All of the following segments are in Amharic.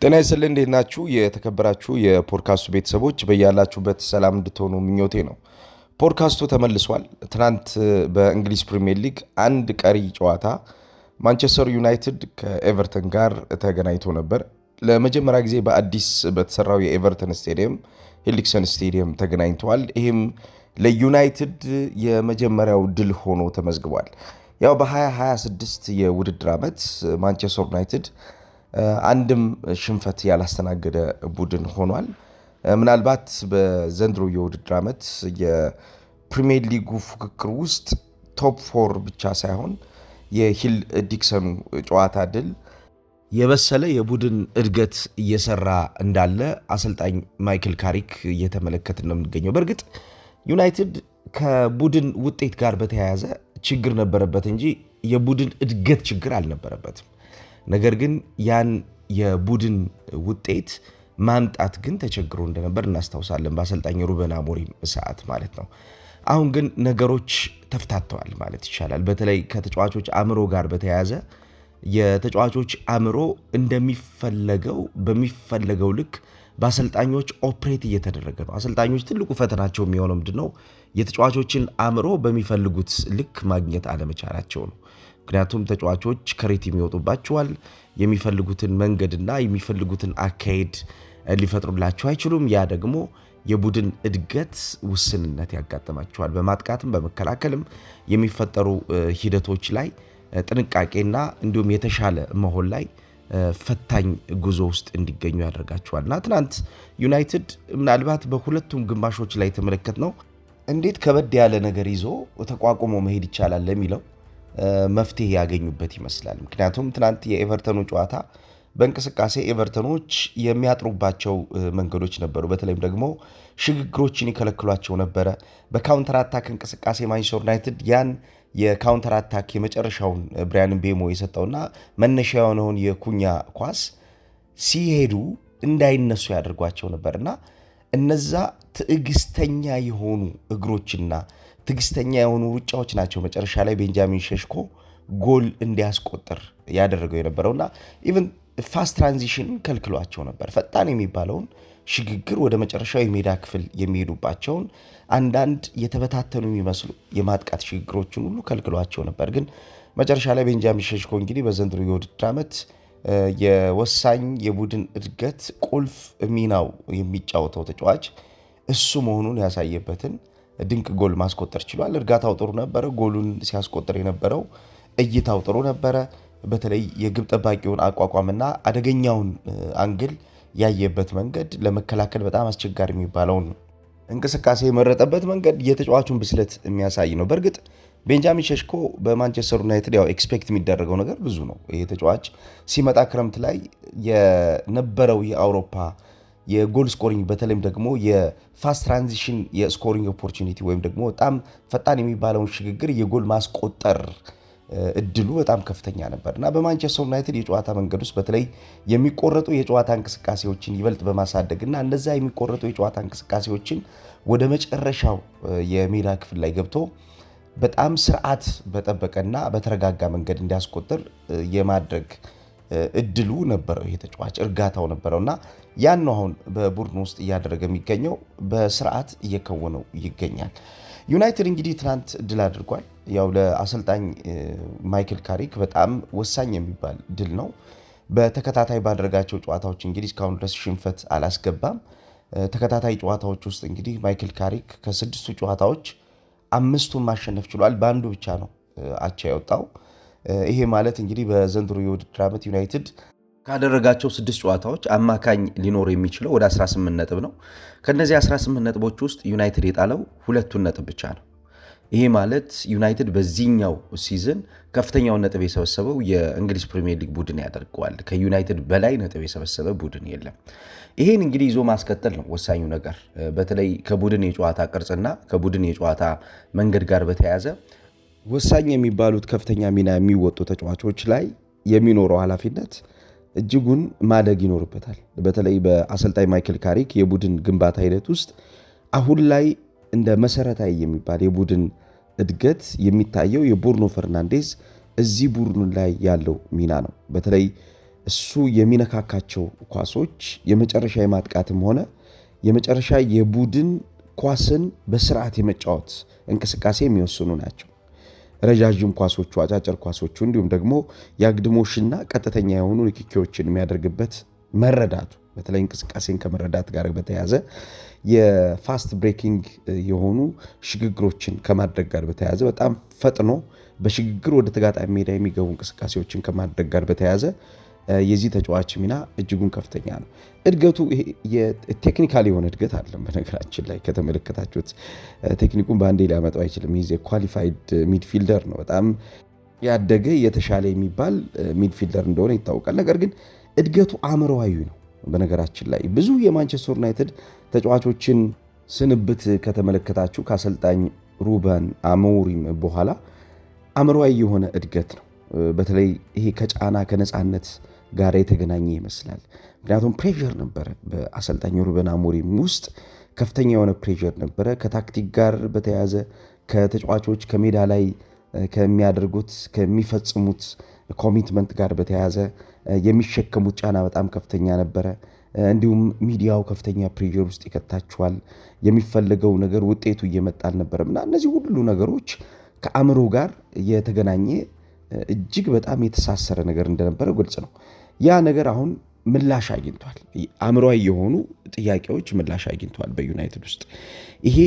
ጤና ይስጥልኝ እንዴት ናችሁ? የተከበራችሁ የፖድካስቱ ቤተሰቦች በያላችሁበት ሰላም እንድትሆኑ ምኞቴ ነው። ፖድካስቱ ተመልሷል። ትናንት በእንግሊዝ ፕሪሚየር ሊግ አንድ ቀሪ ጨዋታ ማንቸስተር ዩናይትድ ከኤቨርተን ጋር ተገናኝቶ ነበር። ለመጀመሪያ ጊዜ በአዲስ በተሰራው የኤቨርተን ስቴዲየም ሄሊክሰን ስቴዲየም ተገናኝተዋል። ይህም ለዩናይትድ የመጀመሪያው ድል ሆኖ ተመዝግቧል። ያው በ2026 የውድድር ዓመት ማንቸስተር ዩናይትድ አንድም ሽንፈት ያላስተናገደ ቡድን ሆኗል። ምናልባት በዘንድሮ የውድድር ዓመት የፕሪሚየር ሊጉ ፉክክር ውስጥ ቶፕ ፎር ብቻ ሳይሆን የሂል ዲክሰኑ ጨዋታ ድል የበሰለ የቡድን እድገት እየሰራ እንዳለ አሰልጣኝ ማይክል ካሪክ እየተመለከትን ነው የምንገኘው። በእርግጥ ዩናይትድ ከቡድን ውጤት ጋር በተያያዘ ችግር ነበረበት እንጂ የቡድን እድገት ችግር አልነበረበትም። ነገር ግን ያን የቡድን ውጤት ማምጣት ግን ተቸግሮ እንደነበር እናስታውሳለን፣ በአሰልጣኝ ሩበን አሞሪም ሰዓት ማለት ነው። አሁን ግን ነገሮች ተፍታተዋል ማለት ይቻላል። በተለይ ከተጫዋቾች አእምሮ ጋር በተያያዘ የተጫዋቾች አእምሮ በሚፈለገው ልክ በአሰልጣኞች ኦፕሬት እየተደረገ ነው። አሰልጣኞች ትልቁ ፈተናቸው የሚሆነው ምንድነው? የተጫዋቾችን አእምሮ በሚፈልጉት ልክ ማግኘት አለመቻላቸው ነው። ምክንያቱም ተጫዋቾች ከሬቲም ይወጡባቸዋል። የሚፈልጉትን መንገድና የሚፈልጉትን አካሄድ ሊፈጥሩላቸው አይችሉም። ያ ደግሞ የቡድን እድገት ውስንነት ያጋጥማቸዋል። በማጥቃትም በመከላከልም የሚፈጠሩ ሂደቶች ላይ ጥንቃቄና እንዲሁም የተሻለ መሆን ላይ ፈታኝ ጉዞ ውስጥ እንዲገኙ ያደርጋቸዋልና ትናንት ዩናይትድ ምናልባት በሁለቱም ግማሾች ላይ የተመለከትነው እንዴት ከበድ ያለ ነገር ይዞ ተቋቁሞ መሄድ ይቻላል ለሚለው መፍትሄ ያገኙበት ይመስላል። ምክንያቱም ትናንት የኤቨርተኑ ጨዋታ በእንቅስቃሴ ኤቨርተኖች የሚያጥሩባቸው መንገዶች ነበሩ። በተለይም ደግሞ ሽግግሮችን ይከለክሏቸው ነበረ። በካውንተር አታክ እንቅስቃሴ ማንቸስተር ዩናይትድ ያን የካውንተር አታክ የመጨረሻውን ብራያን ምቤሞ የሰጠውና መነሻ የሆነውን የኩኛ ኳስ ሲሄዱ እንዳይነሱ ያደርጓቸው ነበርና እነዛ ትዕግስተኛ የሆኑ እግሮችና ትዕግስተኛ የሆኑ ሩጫዎች ናቸው መጨረሻ ላይ ቤንጃሚን ሼሽኮ ጎል እንዲያስቆጥር ያደረገው የነበረውና ኢቭን ፋስት ትራንዚሽን ከልክሏቸው ነበር። ፈጣን የሚባለውን ሽግግር ወደ መጨረሻው የሜዳ ክፍል የሚሄዱባቸውን አንዳንድ የተበታተኑ የሚመስሉ የማጥቃት ሽግግሮችን ሁሉ ከልክሏቸው ነበር። ግን መጨረሻ ላይ ቤንጃሚን ሼሽኮ እንግዲህ በዘንድሮ የውድድር ዓመት የወሳኝ የቡድን እድገት ቁልፍ ሚናው የሚጫወተው ተጫዋች እሱ መሆኑን ያሳየበትን ድንቅ ጎል ማስቆጠር ችሏል። እርጋታው ጥሩ ነበረ። ጎሉን ሲያስቆጥር የነበረው እይታው ጥሩ ነበረ። በተለይ የግብ ጠባቂውን አቋቋምና አደገኛውን አንግል ያየበት መንገድ ለመከላከል በጣም አስቸጋሪ የሚባለውን እንቅስቃሴ የመረጠበት መንገድ የተጫዋቹን ብስለት የሚያሳይ ነው። በእርግጥ ቤንጃሚን ሼሽኮ በማንቸስተር ዩናይትድ ያው ኤክስፔክት የሚደረገው ነገር ብዙ ነው። ይህ ተጫዋች ሲመጣ ክረምት ላይ የነበረው የአውሮፓ የጎል ስኮሪንግ በተለይም ደግሞ የፋስት ትራንዚሽን የስኮሪንግ ኦፖርቹኒቲ ወይም ደግሞ በጣም ፈጣን የሚባለውን ሽግግር የጎል ማስቆጠር እድሉ በጣም ከፍተኛ ነበር እና በማንቸስተር ዩናይትድ የጨዋታ መንገድ ውስጥ በተለይ የሚቆረጡ የጨዋታ እንቅስቃሴዎችን ይበልጥ በማሳደግ እና እነዛ የሚቆረጡ የጨዋታ እንቅስቃሴዎችን ወደ መጨረሻው የሜዳ ክፍል ላይ ገብቶ በጣም ስርዓት በጠበቀና በተረጋጋ መንገድ እንዲያስቆጥር የማድረግ እድሉ ነበረው። ይሄ ተጫዋች እርጋታው ነበረውና ያን ነው አሁን በቡድን ውስጥ እያደረገ የሚገኘው፣ በስርዓት እየከወነው ይገኛል። ዩናይትድ እንግዲህ ትናንት ድል አድርጓል። ያው ለአሰልጣኝ ማይክል ካሪክ በጣም ወሳኝ የሚባል ድል ነው። በተከታታይ ባደረጋቸው ጨዋታዎች እንግዲህ እስካሁን ድረስ ሽንፈት አላስገባም። ተከታታይ ጨዋታዎች ውስጥ እንግዲህ ማይክል ካሪክ ከ6ቱ ጨዋታዎች 5ቱን ማሸነፍ ችሏል። በአንዱ ብቻ ነው አቻ የወጣው። ይሄ ማለት እንግዲህ በዘንድሮ የውድድር ዓመት ዩናይትድ ካደረጋቸው 6 ጨዋታዎች አማካኝ ሊኖር የሚችለው ወደ 18 ነጥብ ነው። ከነዚህ 18 ነጥቦች ውስጥ ዩናይትድ የጣለው 2 ነጥብ ብቻ ነው። ይሄ ማለት ዩናይትድ በዚህኛው ሲዝን ከፍተኛውን ነጥብ የሰበሰበው የእንግሊዝ ፕሪሚየር ሊግ ቡድን ያደርገዋል። ከዩናይትድ በላይ ነጥብ የሰበሰበ ቡድን የለም። ይሄን እንግዲህ ይዞ ማስቀጠል ነው ወሳኙ ነገር። በተለይ ከቡድን የጨዋታ ቅርጽና ከቡድን የጨዋታ መንገድ ጋር በተያያዘ ወሳኝ የሚባሉት ከፍተኛ ሚና የሚወጡ ተጫዋቾች ላይ የሚኖረው ኃላፊነት እጅጉን ማደግ ይኖርበታል። በተለይ በአሰልጣኝ ማይክል ካሪክ የቡድን ግንባታ ሂደት ውስጥ አሁን ላይ እንደ መሰረታዊ የሚባል የቡድን እድገት የሚታየው የብሩኖ ፈርናንዴዝ እዚህ ቡድኑ ላይ ያለው ሚና ነው። በተለይ እሱ የሚነካካቸው ኳሶች የመጨረሻ የማጥቃትም ሆነ የመጨረሻ የቡድን ኳስን በስርዓት የመጫወት እንቅስቃሴ የሚወስኑ ናቸው። ረዣዥም ኳሶቹ፣ አጫጭር ኳሶቹ እንዲሁም ደግሞ የአግድሞሽና ቀጥተኛ የሆኑ ንክኪዎችን የሚያደርግበት መረዳቱ በተለይ እንቅስቃሴን ከመረዳት ጋር በተያያዘ የፋስት ብሬኪንግ የሆኑ ሽግግሮችን ከማድረግ ጋር በተያያዘ በጣም ፈጥኖ በሽግግር ወደ ተጋጣሚ ሜዳ የሚገቡ እንቅስቃሴዎችን ከማድረግ ጋር በተያያዘ የዚህ ተጫዋች ሚና እጅጉን ከፍተኛ ነው። እድገቱ ቴክኒካል የሆነ እድገት አለም። በነገራችን ላይ ከተመለከታችሁት ቴክኒኩን በአንዴ ሊያመጣው አይችልም። ይህ ኳሊፋይድ ሚድፊልደር ነው። በጣም ያደገ የተሻለ የሚባል ሚድፊልደር እንደሆነ ይታወቃል። ነገር ግን እድገቱ አእምሮአዊ ነው። በነገራችን ላይ ብዙ የማንቸስተር ዩናይትድ ተጫዋቾችን ስንብት ከተመለከታችሁ ከአሰልጣኝ ሩበን አሞሪም በኋላ አእምሮአዊ የሆነ እድገት ነው። በተለይ ይሄ ከጫና ከነፃነት ጋር የተገናኘ ይመስላል። ምክንያቱም ፕሬዠር ነበረ በአሰልጣኝ ሩበን አሞሪም ውስጥ ከፍተኛ የሆነ ፕሬዠር ነበረ። ከታክቲክ ጋር በተያያዘ ከተጫዋቾች ከሜዳ ላይ ከሚያደርጉት ከሚፈጽሙት ኮሚትመንት ጋር በተያያዘ የሚሸከሙት ጫና በጣም ከፍተኛ ነበረ። እንዲሁም ሚዲያው ከፍተኛ ፕሬዠር ውስጥ ይከታቸዋል። የሚፈለገው ነገር ውጤቱ እየመጣ አልነበረም እና እነዚህ ሁሉ ነገሮች ከአእምሮ ጋር የተገናኘ እጅግ በጣም የተሳሰረ ነገር እንደነበረ ግልጽ ነው። ያ ነገር አሁን ምላሽ አግኝቷል። አእምሮአዊ የሆኑ ጥያቄዎች ምላሽ አግኝቷል በዩናይትድ ውስጥ። ይሄ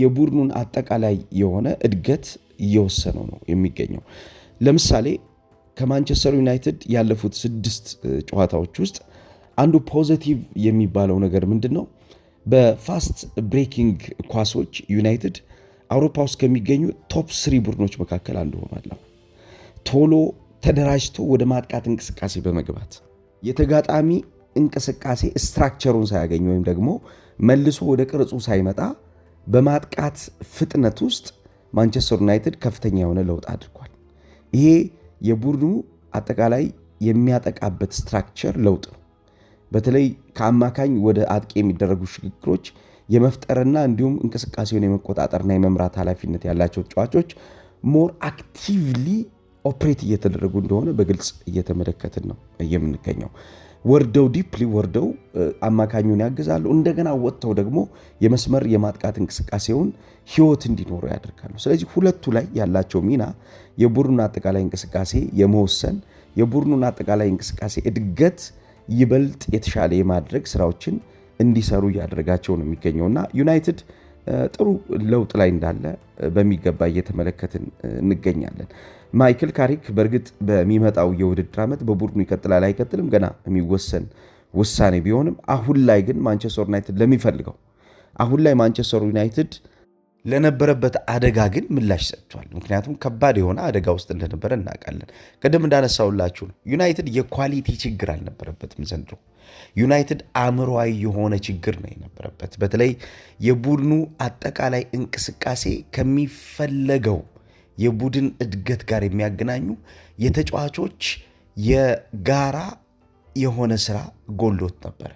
የቡድኑን አጠቃላይ የሆነ እድገት እየወሰነው ነው የሚገኘው። ለምሳሌ ከማንቸስተር ዩናይትድ ያለፉት 6 ጨዋታዎች ውስጥ አንዱ ፖዚቲቭ የሚባለው ነገር ምንድን ነው? በፋስት ብሬኪንግ ኳሶች ዩናይትድ አውሮፓ ውስጥ ከሚገኙ ቶፕ 3 ቡድኖች መካከል አንዱ ሆኗል። ቶሎ ተደራጅቶ ወደ ማጥቃት እንቅስቃሴ በመግባት የተጋጣሚ እንቅስቃሴ ስትራክቸሩን ሳያገኝ ወይም ደግሞ መልሶ ወደ ቅርጹ ሳይመጣ በማጥቃት ፍጥነት ውስጥ ማንቸስተር ዩናይትድ ከፍተኛ የሆነ ለውጥ አድርጓል። ይሄ የቡድኑ አጠቃላይ የሚያጠቃበት ስትራክቸር ለውጥ ነው። በተለይ ከአማካኝ ወደ አጥቂ የሚደረጉ ሽግግሮች የመፍጠርና እንዲሁም እንቅስቃሴውን የመቆጣጠርና የመምራት ኃላፊነት ያላቸው ተጫዋቾች ሞር አክቲቭሊ ኦፕሬት እየተደረጉ እንደሆነ በግልጽ እየተመለከትን ነው የምንገኘው። ወርደው ዲፕሊ ወርደው አማካኙን ያግዛሉ። እንደገና ወጥተው ደግሞ የመስመር የማጥቃት እንቅስቃሴውን ህይወት እንዲኖረው ያደርጋሉ። ስለዚህ ሁለቱ ላይ ያላቸው ሚና የቡድኑን አጠቃላይ እንቅስቃሴ የመወሰን የቡድኑን አጠቃላይ እንቅስቃሴ እድገት ይበልጥ የተሻለ የማድረግ ስራዎችን እንዲሰሩ እያደረጋቸው ነው የሚገኘውና ዩናይትድ ጥሩ ለውጥ ላይ እንዳለ በሚገባ እየተመለከትን እንገኛለን። ማይክል ካሪክ በእርግጥ በሚመጣው የውድድር ዓመት በቡድኑ ይቀጥላል አይቀጥልም ገና የሚወሰን ውሳኔ ቢሆንም አሁን ላይ ግን ማንቸስተር ዩናይትድ ለሚፈልገው አሁን ላይ ማንቸስተር ዩናይትድ ለነበረበት አደጋ ግን ምላሽ ሰጥቷል። ምክንያቱም ከባድ የሆነ አደጋ ውስጥ እንደነበረ እናውቃለን። ቅድም እንዳነሳውላችሁ ነው ዩናይትድ የኳሊቲ ችግር አልነበረበትም ዘንድሮ። ዩናይትድ አእምሮአዊ የሆነ ችግር ነው የነበረበት። በተለይ የቡድኑ አጠቃላይ እንቅስቃሴ ከሚፈለገው የቡድን እድገት ጋር የሚያገናኙ የተጫዋቾች የጋራ የሆነ ስራ ጎሎት ነበር።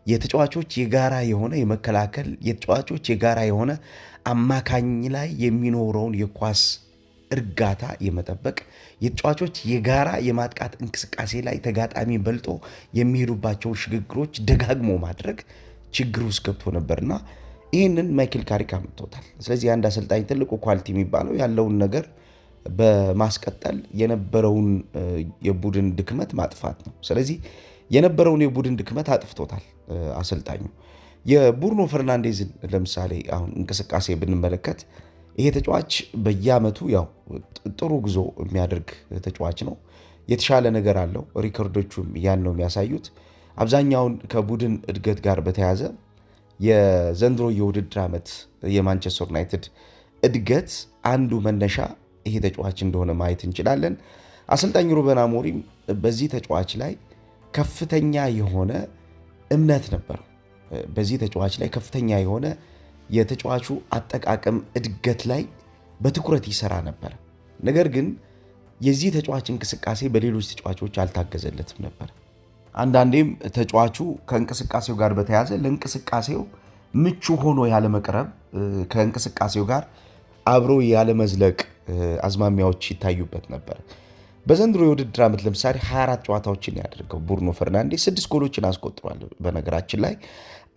የተጫዋቾች የጋራ የሆነ የመከላከል የተጫዋቾች የጋራ የሆነ አማካኝ ላይ የሚኖረውን የኳስ እርጋታ የመጠበቅ የተጫዋቾች የጋራ የማጥቃት እንቅስቃሴ ላይ ተጋጣሚ በልጦ የሚሄዱባቸውን ሽግግሮች ደጋግሞ ማድረግ ችግር ውስጥ ገብቶ ነበርና ይህንን ማይክል ካሪክ አምጥቶታል። ስለዚህ አንድ አሰልጣኝ ትልቁ ኳሊቲ የሚባለው ያለውን ነገር በማስቀጠል የነበረውን የቡድን ድክመት ማጥፋት ነው። ስለዚህ የነበረውን የቡድን ድክመት አጥፍቶታል አሰልጣኙ። የብሩኖ ፈርናንዴዝን ለምሳሌ አሁን እንቅስቃሴ ብንመለከት ይሄ ተጫዋች በየዓመቱ ያው ጥሩ ጉዞ የሚያደርግ ተጫዋች ነው። የተሻለ ነገር አለው። ሪከርዶቹም ያን ነው የሚያሳዩት። አብዛኛውን ከቡድን እድገት ጋር በተያያዘ የዘንድሮ የውድድር ዓመት የማንቸስተር ዩናይትድ እድገት አንዱ መነሻ ይሄ ተጫዋች እንደሆነ ማየት እንችላለን። አሰልጣኝ ሩበን አሞሪም በዚህ ተጫዋች ላይ ከፍተኛ የሆነ እምነት ነበረው። በዚህ ተጫዋች ላይ ከፍተኛ የሆነ የተጫዋቹ አጠቃቀም እድገት ላይ በትኩረት ይሰራ ነበር። ነገር ግን የዚህ ተጫዋች እንቅስቃሴ በሌሎች ተጫዋቾች አልታገዘለትም ነበር። አንዳንዴም ተጫዋቹ ከእንቅስቃሴው ጋር በተያያዘ ለእንቅስቃሴው ምቹ ሆኖ ያለመቅረብ፣ ከእንቅስቃሴው ጋር አብሮ ያለመዝለቅ አዝማሚያዎች ይታዩበት ነበር። በዘንድሮ የውድድር ዓመት ለምሳሌ 24 ጨዋታዎችን ያደርገው ብሩኖ ፈርናንዴስ 6 ጎሎችን አስቆጥሯል። በነገራችን ላይ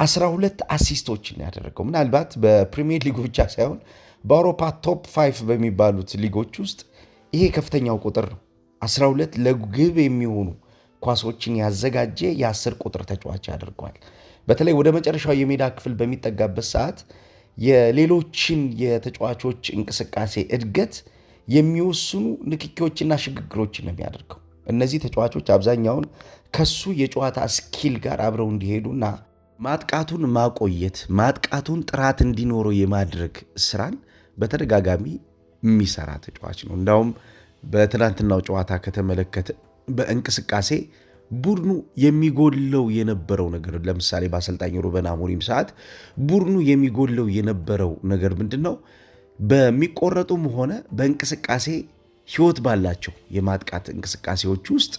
12 አሲስቶችን ያደረገው ምናልባት በፕሪሚየር ሊጉ ብቻ ሳይሆን በአውሮፓ ቶፕ 5 በሚባሉት ሊጎች ውስጥ ይሄ ከፍተኛው ቁጥር ነው። 12 ለግብ የሚሆኑ ኳሶችን ያዘጋጀ የ10 ቁጥር ተጫዋች ያደርገዋል። በተለይ ወደ መጨረሻው የሜዳ ክፍል በሚጠጋበት ሰዓት የሌሎችን የተጫዋቾች እንቅስቃሴ እድገት የሚወስኑ ንክኪዎችና ሽግግሮችን ነው የሚያደርገው። እነዚህ ተጫዋቾች አብዛኛውን ከሱ የጨዋታ ስኪል ጋር አብረው እንዲሄዱና ማጥቃቱን ማቆየት ማጥቃቱን ጥራት እንዲኖረው የማድረግ ስራን በተደጋጋሚ የሚሰራ ተጫዋች ነው። እንዳውም በትናንትናው ጨዋታ ከተመለከተ በእንቅስቃሴ ቡድኑ የሚጎለው የነበረው ነገር ለምሳሌ በአሰልጣኝ ሩበን አሞሪም ሰዓት ቡድኑ የሚጎለው የነበረው ነገር ምንድነው? በሚቆረጡም ሆነ በእንቅስቃሴ ህይወት ባላቸው የማጥቃት እንቅስቃሴዎች ውስጥ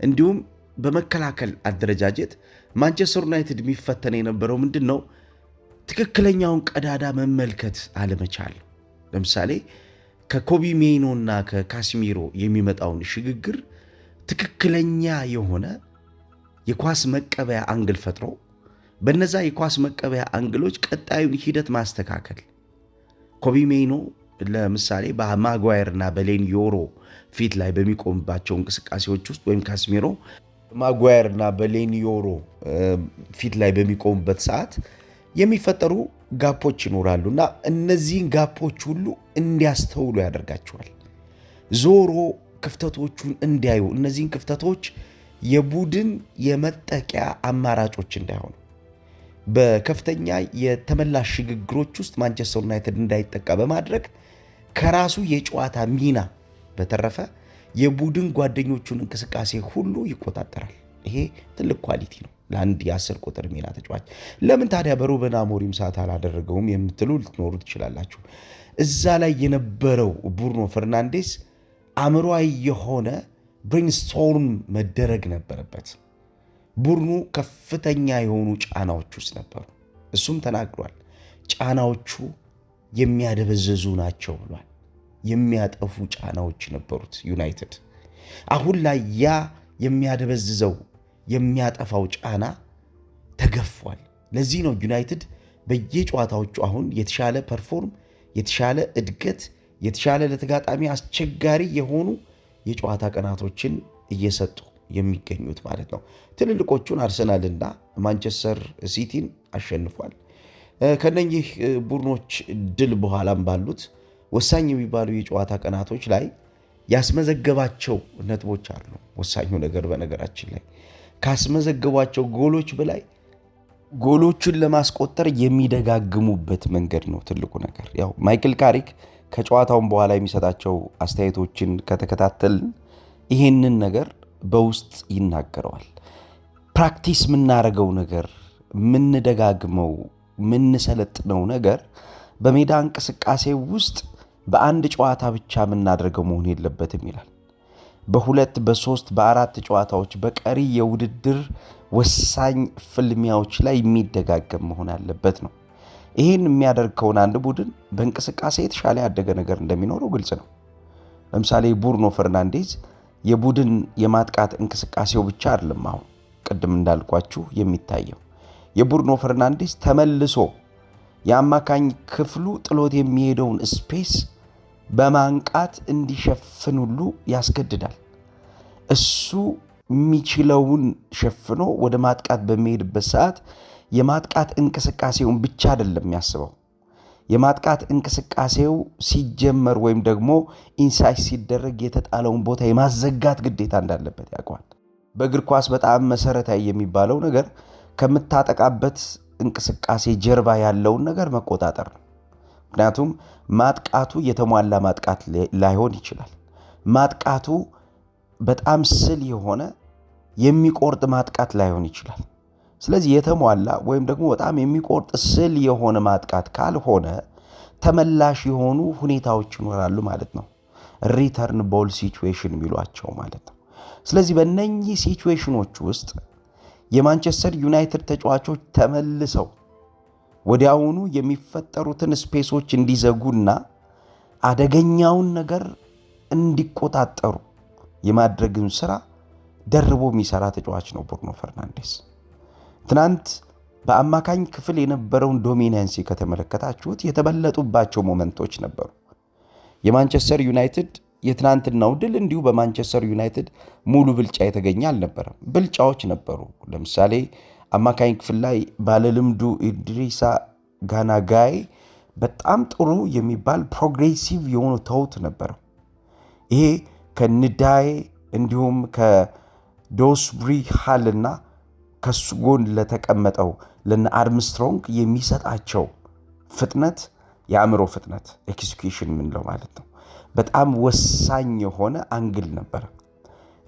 እንዲሁም በመከላከል አደረጃጀት ማንቸስተር ዩናይትድ የሚፈተነ የነበረው ምንድነው? ትክክለኛውን ቀዳዳ መመልከት አለመቻል። ለምሳሌ ከኮቢ ሜይኖ እና ከካስሚሮ የሚመጣውን ሽግግር ትክክለኛ የሆነ የኳስ መቀበያ አንግል ፈጥሮ በነዛ የኳስ መቀበያ አንግሎች ቀጣዩን ሂደት ማስተካከል። ኮቢ ሜይኖ ለምሳሌ በማጓየር እና በሌን ዮሮ ፊት ላይ በሚቆምባቸው እንቅስቃሴዎች ውስጥ ወይም ካስሚሮ ማጓየር እና በሌን ዮሮ ፊት ላይ በሚቆምበት ሰዓት የሚፈጠሩ ጋፖች ይኖራሉ እና እነዚህን ጋፖች ሁሉ እንዲያስተውሉ ያደርጋቸዋል። ዞሮ ክፍተቶቹን እንዲያዩ፣ እነዚህን ክፍተቶች የቡድን የመጠቂያ አማራጮች እንዳይሆኑ በከፍተኛ የተመላሽ ሽግግሮች ውስጥ ማንቸስተር ዩናይትድ እንዳይጠቃ በማድረግ ከራሱ የጨዋታ ሚና በተረፈ የቡድን ጓደኞቹን እንቅስቃሴ ሁሉ ይቆጣጠራል። ይሄ ትልቅ ኳሊቲ ነው ለአንድ የ10 ቁጥር ሚና ተጫዋች። ለምን ታዲያ በሩበን አሞሪም ሰዓት አላደረገውም የምትሉ ልትኖሩ ትችላላችሁ። እዛ ላይ የነበረው ብሩኖ ፈርናንዴስ አእምሯዊ የሆነ ብሬንስቶርም መደረግ ነበረበት። ቡድኑ ከፍተኛ የሆኑ ጫናዎች ውስጥ ነበሩ። እሱም ተናግሯል። ጫናዎቹ የሚያደበዘዙ ናቸው ብሏል። የሚያጠፉ ጫናዎች ነበሩት ዩናይትድ። አሁን ላይ ያ የሚያደበዝዘው የሚያጠፋው ጫና ተገፏል። ለዚህ ነው ዩናይትድ በየጨዋታዎቹ አሁን የተሻለ ፐርፎርም፣ የተሻለ እድገት፣ የተሻለ ለተጋጣሚ አስቸጋሪ የሆኑ የጨዋታ ቀናቶችን እየሰጡ የሚገኙት ማለት ነው። ትልልቆቹን አርሰናልና ማንቸስተር ሲቲን አሸንፏል። ከነኚህ ቡድኖች ድል በኋላም ባሉት ወሳኝ የሚባሉ የጨዋታ ቀናቶች ላይ ያስመዘገባቸው ነጥቦች አሉ። ወሳኙ ነገር በነገራችን ላይ ካስመዘገቧቸው ጎሎች በላይ ጎሎቹን ለማስቆጠር የሚደጋግሙበት መንገድ ነው ትልቁ ነገር። ያው ማይክል ካሪክ ከጨዋታውን በኋላ የሚሰጣቸው አስተያየቶችን ከተከታተልን ይሄንን ነገር በውስጥ ይናገረዋል። ፕራክቲስ የምናደርገው ነገር፣ የምንደጋግመው የምንሰለጥነው ነገር በሜዳ እንቅስቃሴ ውስጥ በአንድ ጨዋታ ብቻ የምናደርገው መሆን የለበትም ይላል። በ2 በ3 በ4 ጨዋታዎች በቀሪ የውድድር ወሳኝ ፍልሚያዎች ላይ የሚደጋገም መሆን አለበት ነው። ይህን የሚያደርግ ከሆነ አንድ ቡድን በእንቅስቃሴ የተሻለ ያደገ ነገር እንደሚኖረው ግልጽ ነው። ለምሳሌ ብሩኖ ፈርናንዴዝ የቡድን የማጥቃት እንቅስቃሴው ብቻ አይደለም አሁን ቅድም እንዳልኳችሁ የሚታየው። የብሩኖ ፈርናንዴዝ ተመልሶ የአማካኝ ክፍሉ ጥሎት የሚሄደውን ስፔስ በማንቃት እንዲሸፍን ሁሉ ያስገድዳል። እሱ የሚችለውን ሸፍኖ ወደ ማጥቃት በሚሄድበት ሰዓት የማጥቃት እንቅስቃሴውን ብቻ አይደለም የሚያስበው። የማጥቃት እንቅስቃሴው ሲጀመር ወይም ደግሞ ኢንሳይድ ሲደረግ የተጣለውን ቦታ የማዘጋት ግዴታ እንዳለበት ያውቀዋል። በእግር ኳስ በጣም መሰረታዊ የሚባለው ነገር ከምታጠቃበት እንቅስቃሴ ጀርባ ያለውን ነገር መቆጣጠር ነው። ምክንያቱም ማጥቃቱ የተሟላ ማጥቃት ላይሆን ይችላል። ማጥቃቱ በጣም ስል የሆነ የሚቆርጥ ማጥቃት ላይሆን ይችላል። ስለዚህ የተሟላ ወይም ደግሞ በጣም የሚቆርጥ ስል የሆነ ማጥቃት ካልሆነ ተመላሽ የሆኑ ሁኔታዎች ይኖራሉ ማለት ነው። ሪተርን ቦል ሲቹዌሽን የሚሏቸው ማለት ነው። ስለዚህ በእነኚህ ሲቹዌሽኖች ውስጥ የማንቸስተር ዩናይትድ ተጫዋቾች ተመልሰው ወዲያውኑ የሚፈጠሩትን ስፔሶች እንዲዘጉና አደገኛውን ነገር እንዲቆጣጠሩ የማድረግን ስራ ደርቦ የሚሰራ ተጫዋች ነው ብሩኖ ፈርናንዴስ። ትናንት በአማካኝ ክፍል የነበረውን ዶሚናንሲ ከተመለከታችሁት የተበለጡባቸው ሞመንቶች ነበሩ። የማንቸስተር ዩናይትድ የትናንትናው ድል እንዲሁ በማንቸስተር ዩናይትድ ሙሉ ብልጫ የተገኘ አልነበረም። ብልጫዎች ነበሩ። ለምሳሌ አማካኝ ክፍል ላይ ባለልምዱ ኢድሪሳ ጋና ጋይ በጣም ጥሩ የሚባል ፕሮግሬሲቭ የሆኑ ተውት ነበረው። ይሄ ከንዳዬ እንዲሁም ከዶስብሪ ሃልና ከሱ ጎን ለተቀመጠው ለነ አርምስትሮንግ የሚሰጣቸው ፍጥነት፣ የአእምሮ ፍጥነት ኤክስኪዩሽን ምንለው ማለት ነው፣ በጣም ወሳኝ የሆነ አንግል ነበር።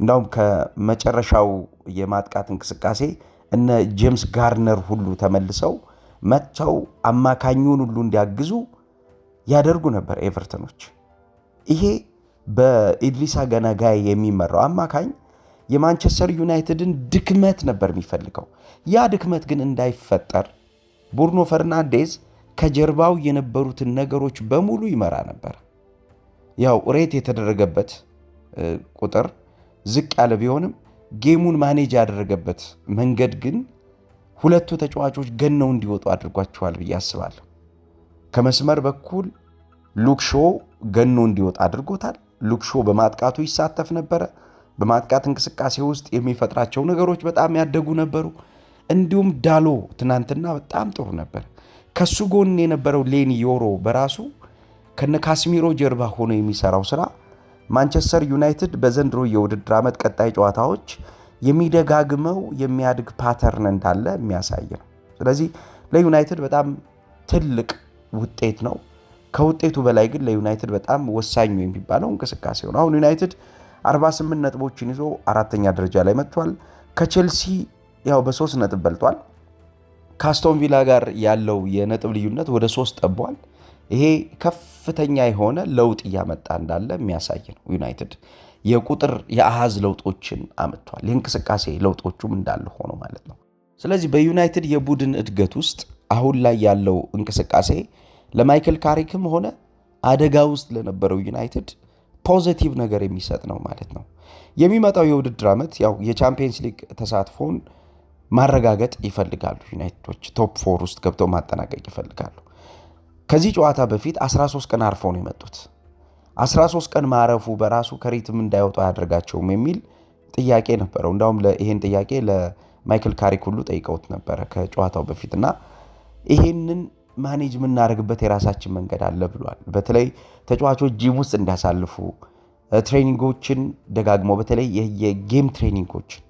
እንዳውም ከመጨረሻው የማጥቃት እንቅስቃሴ እነ ጄምስ ጋርነር ሁሉ ተመልሰው መጥተው አማካኙን ሁሉ እንዲያግዙ ያደርጉ ነበር ኤቨርተኖች። ይሄ በኢድሪሳ ጋና ጋይ የሚመራው አማካኝ የማንቸስተር ዩናይትድን ድክመት ነበር የሚፈልገው። ያ ድክመት ግን እንዳይፈጠር ብሩኖ ፈርናንዴዝ ከጀርባው የነበሩትን ነገሮች በሙሉ ይመራ ነበር። ያው ሬት የተደረገበት ቁጥር ዝቅ ያለ ቢሆንም ጌሙን ማኔጅ ያደረገበት መንገድ ግን ሁለቱ ተጫዋቾች ገነው እንዲወጡ አድርጓቸዋል ብዬ አስባለሁ። ከመስመር በኩል ሉክሾ ገኖ እንዲወጣ አድርጎታል። ሉክሾ በማጥቃቱ ይሳተፍ ነበረ። በማጥቃት እንቅስቃሴ ውስጥ የሚፈጥራቸው ነገሮች በጣም ያደጉ ነበሩ። እንዲሁም ዳሎ ትናንትና በጣም ጥሩ ነበር። ከሱ ጎን የነበረው ሌኒ ዮሮ በራሱ ከነ ካስሚሮ ጀርባ ሆኖ የሚሰራው ስራ ማንቸስተር ዩናይትድ በዘንድሮ የውድድር ዓመት ቀጣይ ጨዋታዎች የሚደጋግመው የሚያድግ ፓተርን እንዳለ የሚያሳይ ነው። ስለዚህ ለዩናይትድ በጣም ትልቅ ውጤት ነው። ከውጤቱ በላይ ግን ለዩናይትድ በጣም ወሳኙ የሚባለው እንቅስቃሴው ነው። አሁን ዩናይትድ 48 ነጥቦችን ይዞ አራተኛ ደረጃ ላይ መጥቷል። ከቼልሲ ያው በ3 ነጥብ በልጧል። ከአስቶን ቪላ ጋር ያለው የነጥብ ልዩነት ወደ 3 ጠቧል። ይሄ ከፍተኛ የሆነ ለውጥ እያመጣ እንዳለ የሚያሳይ ነው። ዩናይትድ የቁጥር የአሃዝ ለውጦችን አምጥቷል። የእንቅስቃሴ ለውጦቹም እንዳለ ሆኖ ማለት ነው። ስለዚህ በዩናይትድ የቡድን እድገት ውስጥ አሁን ላይ ያለው እንቅስቃሴ ለማይክል ካሪክም ሆነ አደጋ ውስጥ ለነበረው ዩናይትድ ፖዚቲቭ ነገር የሚሰጥ ነው ማለት ነው። የሚመጣው የውድድር ዓመት ያው የቻምፒየንስ ሊግ ተሳትፎን ማረጋገጥ ይፈልጋሉ። ዩናይትዶች ቶፕ 4 ውስጥ ገብተው ማጠናቀቅ ይፈልጋሉ። ከዚህ ጨዋታ በፊት 13 ቀን አርፈው ነው የመጡት። 13 ቀን ማረፉ በራሱ ከሪትም እንዳይወጡ አያደርጋቸውም የሚል ጥያቄ ነበረው። እንዳውም ይሄን ጥያቄ ለማይክል ካሪክ ሁሉ ጠይቀውት ነበረ ከጨዋታው በፊትና ይሄንን ማኔጅ የምናደርግበት የራሳችን መንገድ አለ ብሏል። በተለይ ተጫዋቾች ጂም ውስጥ እንዲያሳልፉ ትሬኒንጎችን ደጋግመው በተለይ የጌም ትሬኒንጎችን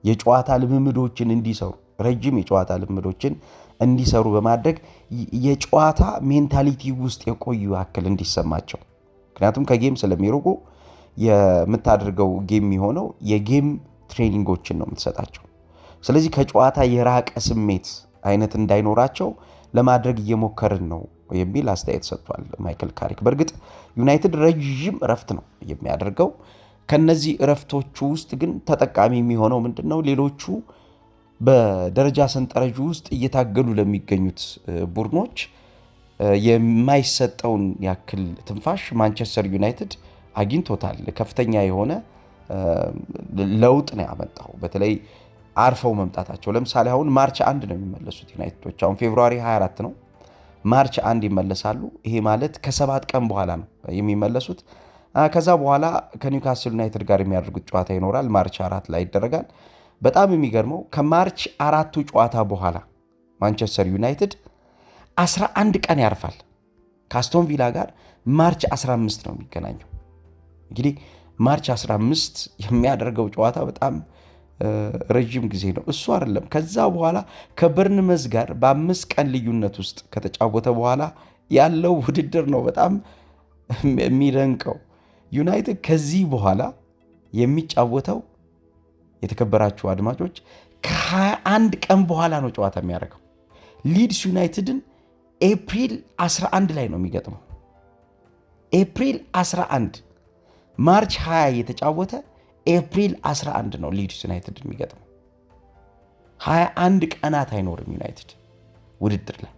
የጨዋታ ልምምዶችን እንዲሰሩ ረጅም የጨዋታ ልምምዶችን እንዲሰሩ በማድረግ የጨዋታ ሜንታሊቲ ውስጥ የቆዩ ያክል እንዲሰማቸው፣ ምክንያቱም ከጌም ስለሚርቁ የምታደርገው ጌም የሚሆነው የጌም ትሬኒንጎችን ነው የምትሰጣቸው። ስለዚህ ከጨዋታ የራቀ ስሜት አይነት እንዳይኖራቸው ለማድረግ እየሞከርን ነው የሚል አስተያየት ሰጥቷል ማይክል ካሪክ። በእርግጥ ዩናይትድ ረጅም እረፍት ነው የሚያደርገው። ከነዚህ እረፍቶቹ ውስጥ ግን ተጠቃሚ የሚሆነው ምንድነው? ሌሎቹ በደረጃ ሰንጠረዡ ውስጥ እየታገሉ ለሚገኙት ቡድኖች የማይሰጠውን ያክል ትንፋሽ ማንቸስተር ዩናይትድ አግኝቶታል። ከፍተኛ የሆነ ለውጥ ነው ያመጣው። በተለይ አርፈው መምጣታቸው። ለምሳሌ አሁን ማርች 1 ነው የሚመለሱት ዩናይትዶች። አሁን ፌብሩዋሪ 24 ነው፣ ማርች 1 ይመለሳሉ። ይሄ ማለት ከ7 ቀን በኋላ ነው የሚመለሱት። ከዛ በኋላ ከኒውካስል ዩናይትድ ጋር የሚያደርጉት ጨዋታ ይኖራል። ማርች 4 ላይ ይደረጋል። በጣም የሚገርመው ከማርች 4ቱ ጨዋታ በኋላ ማንቸስተር ዩናይትድ 11 ቀን ያርፋል። ከአስቶን ቪላ ጋር ማርች 15 ነው የሚገናኘው። እንግዲህ ማርች 15 የሚያደርገው ጨዋታ በጣም ረጅም ጊዜ ነው። እሱ አይደለም፣ ከዛ በኋላ ከበርንመዝ ጋር በ5 ቀን ልዩነት ውስጥ ከተጫወተ በኋላ ያለው ውድድር ነው በጣም የሚደንቀው። ዩናይትድ ከዚህ በኋላ የሚጫወተው የተከበራችሁ አድማጮች ከ21 ቀን በኋላ ነው ጨዋታ የሚያደርገው። ሊድስ ዩናይትድን ኤፕሪል 11 ላይ ነው የሚገጥመው። ኤፕሪል 11 ማርች 20 የተጫወተ ኤፕሪል 11 ነው ሊድስ ዩናይትድ የሚገጥመው። 21 ቀናት አይኖርም ዩናይትድ ውድድር ላይ።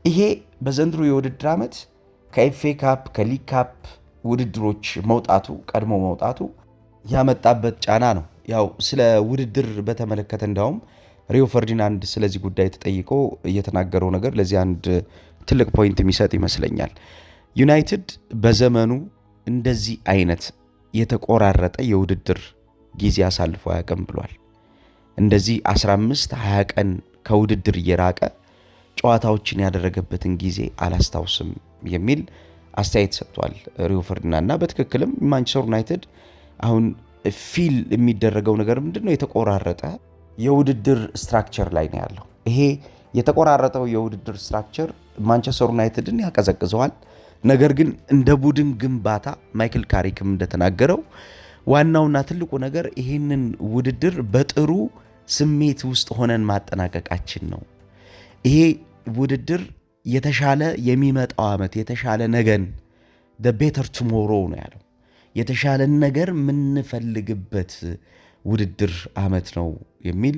ይሄ በዘንድሮ የውድድር ዓመት ከኤፍኤ ካፕ ከሊግ ካፕ ውድድሮች መውጣቱ ቀድሞ መውጣቱ ያመጣበት ጫና ነው። ያው ስለ ውድድር በተመለከተ እንዳውም ሪዮ ፈርዲናንድ ስለዚህ ጉዳይ ተጠይቆ የተናገረው ነገር ለዚህ አንድ ትልቅ ፖይንት የሚሰጥ ይመስለኛል። ዩናይትድ በዘመኑ እንደዚህ አይነት የተቆራረጠ የውድድር ጊዜ አሳልፎ አያውቅም ብሏል። እንደዚህ 15-20 ቀን ከውድድር እየራቀ ጨዋታዎችን ያደረገበትን ጊዜ አላስታውስም የሚል አስተያየት ሰጥቷል ሪዮ ፈርዲናንድ። እና በትክክልም ማንቸስተር ዩናይትድ አሁን ፊል የሚደረገው ነገር ምንድነው? የተቆራረጠ የውድድር ስትራክቸር ላይ ነው ያለው። ይሄ የተቆራረጠው የውድድር ስትራክቸር ማንቸስተር ዩናይትድን ያቀዘቅዘዋል። ነገር ግን እንደ ቡድን ግንባታ ማይክል ካሪክም እንደተናገረው ዋናውና ትልቁ ነገር ይህንን ውድድር በጥሩ ስሜት ውስጥ ሆነን ማጠናቀቃችን ነው። ይሄ ውድድር የተሻለ የሚመጣው ዓመት የተሻለ ነገን the better tomorrow ነው ያለው። የተሻለ ነገር የምንፈልግበት ውድድር ዓመት ነው የሚል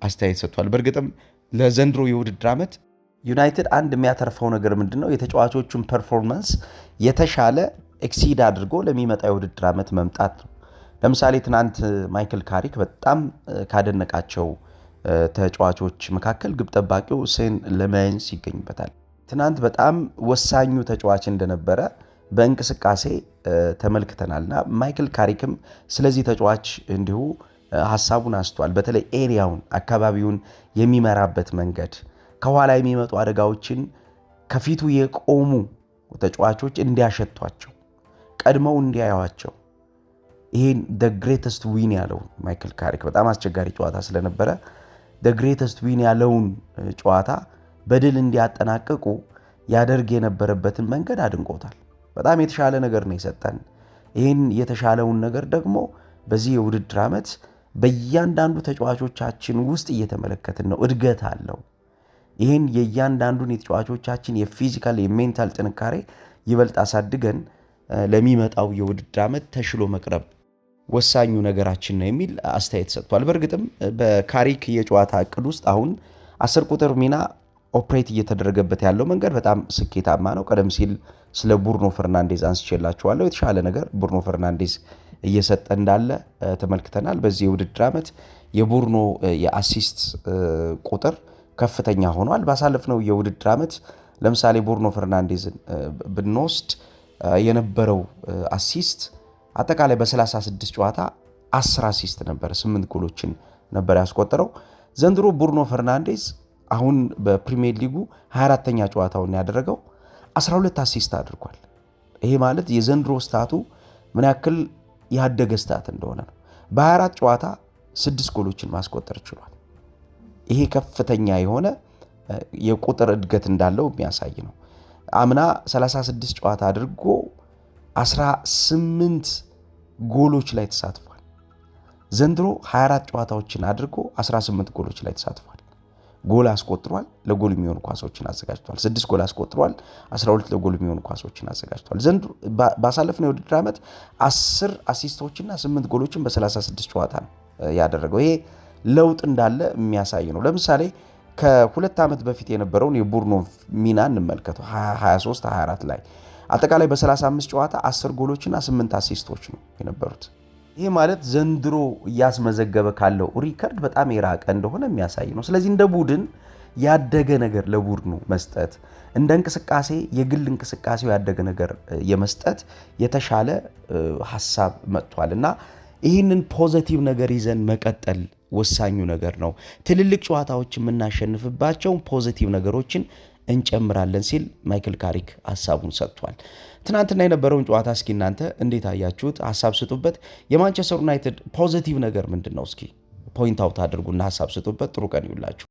አስተያየት ሰጥቷል። በእርግጥም ለዘንድሮ የውድድር ዓመት ዩናይትድ አንድ የሚያተርፈው ነገር ምንድነው? የተጫዋቾቹን ፐርፎርማንስ የተሻለ ኤክሲድ አድርጎ ለሚመጣ የውድድር ዓመት መምጣት ነው። ለምሳሌ ትናንት ማይክል ካሪክ በጣም ካደነቃቸው ተጫዋቾች መካከል ግብ ጠባቂው ሴን ለመንስ ይገኝበታል። ትናንት በጣም ወሳኙ ተጫዋች እንደነበረ በእንቅስቃሴ ተመልክተናልና ማይክል ካሪክም ስለዚህ ተጫዋች እንዲሁ ሐሳቡን አስቷል። በተለይ ኤሪያውን አካባቢውን የሚመራበት መንገድ ከኋላ የሚመጡ አደጋዎችን ከፊቱ የቆሙ ተጫዋቾች እንዲያሸቷቸው ቀድመው እንዲያዩዋቸው ይሄን the greatest win ያለው ማይክል ካሪክ በጣም አስቸጋሪ ጨዋታ ስለነበረ the greatest win ያለውን ጨዋታ በድል እንዲያጠናቅቁ ያደርግ የነበረበትን መንገድ አድንቆታል። በጣም የተሻለ ነገር ነው የሰጠን። ይህን የተሻለውን ነገር ደግሞ በዚህ የውድድር ዓመት በእያንዳንዱ ተጫዋቾቻችን ውስጥ እየተመለከትን ነው። እድገት አለው። ይህን የእያንዳንዱን የተጫዋቾቻችን የፊዚካል የሜንታል ጥንካሬ ይበልጥ አሳድገን ለሚመጣው የውድድር ዓመት ተሽሎ መቅረብ ወሳኙ ነገራችን ነው የሚል አስተያየት ሰጥቷል። በእርግጥም በካሪክ የጨዋታ እቅድ ውስጥ አሁን 10 ቁጥር ሚና ኦፕሬት እየተደረገበት ያለው መንገድ በጣም ስኬታማ ነው። ቀደም ሲል ስለ ቡርኖ ፈርናንዴዝ አንስቼላችኋለሁ። የተሻለ ነገር ቡርኖ ፈርናንዴዝ እየሰጠ እንዳለ ተመልክተናል። በዚህ የውድድር ዓመት የቡርኖ የአሲስት ቁጥር ከፍተኛ ሆኗል። ባሳለፍነው የውድድር ዓመት ለምሳሌ ቡርኖ ፈርናንዴዝን ብንወስድ የነበረው አሲስት አጠቃላይ በ36 ጨዋታ 10 አሲስት ነበር፣ 8 ጎሎችን ነበር ያስቆጠረው። ዘንድሮ ቡርኖ ፈርናንዴዝ አሁን በፕሪሚየር ሊጉ 24ኛ ጨዋታውን ያደረገው 12 አሲስት አድርጓል። ይሄ ማለት የዘንድሮ ስታቱ ምን ያክል ያደገ ስታት እንደሆነ ነው። በ24 ጨዋታ 6 ጎሎችን ማስቆጠር ችሏል። ይሄ ከፍተኛ የሆነ የቁጥር እድገት እንዳለው የሚያሳይ ነው። አምና 36 ጨዋታ አድርጎ 18 ጎሎች ላይ ተሳትፏል። ዘንድሮ 24 ጨዋታዎችን አድርጎ 18 ጎሎች ላይ ተሳትፏል። ጎል አስቆጥሯል፣ ለጎል የሚሆኑ ኳሶችን አዘጋጅቷል። 6 ጎል አስቆጥሯል፣ 12 ለጎል የሚሆኑ ኳሶችን አዘጋጅቷል። ዘንድሮ ባሳለፍነው የውድድር ዓመት 10 አሲስቶችና 8 ጎሎችን በ36 ጨዋታ ነው ያደረገው። ይሄ ለውጥ እንዳለ የሚያሳይ ነው። ለምሳሌ ከ2 ዓመት በፊት የነበረውን የቡርኖ ሚና እንመልከተው። 23-24 ላይ አጠቃላይ በ35 ጨዋታ 10 ጎሎችና 8 አሲስቶች ነው የነበሩት። ይሄ ማለት ዘንድሮ እያስመዘገበ ካለው ሪከርድ በጣም የራቀ እንደሆነ የሚያሳይ ነው። ስለዚህ እንደ ቡድን ያደገ ነገር ለቡድኑ መስጠት፣ እንደ እንቅስቃሴ የግል እንቅስቃሴው ያደገ ነገር የመስጠት የተሻለ ሐሳብ መጥቷል እና ይህንን ፖዚቲቭ ነገር ይዘን መቀጠል ወሳኙ ነገር ነው። ትልልቅ ጨዋታዎች የምናሸንፍባቸው ፖዚቲቭ ነገሮችን እንጨምራለን ሲል ማይክል ካሪክ ሐሳቡን ሰጥቷል። ትናንትና የነበረውን ጨዋታ እስኪ እናንተ እንዴት አያችሁት? ሐሳብ ስጡበት። የማንቸስተር ዩናይትድ ፖዚቲቭ ነገር ምንድን ነው? እስኪ ፖይንት አውት አድርጉና ሐሳብ ስጡበት። ጥሩ ቀን ይውላችሁ።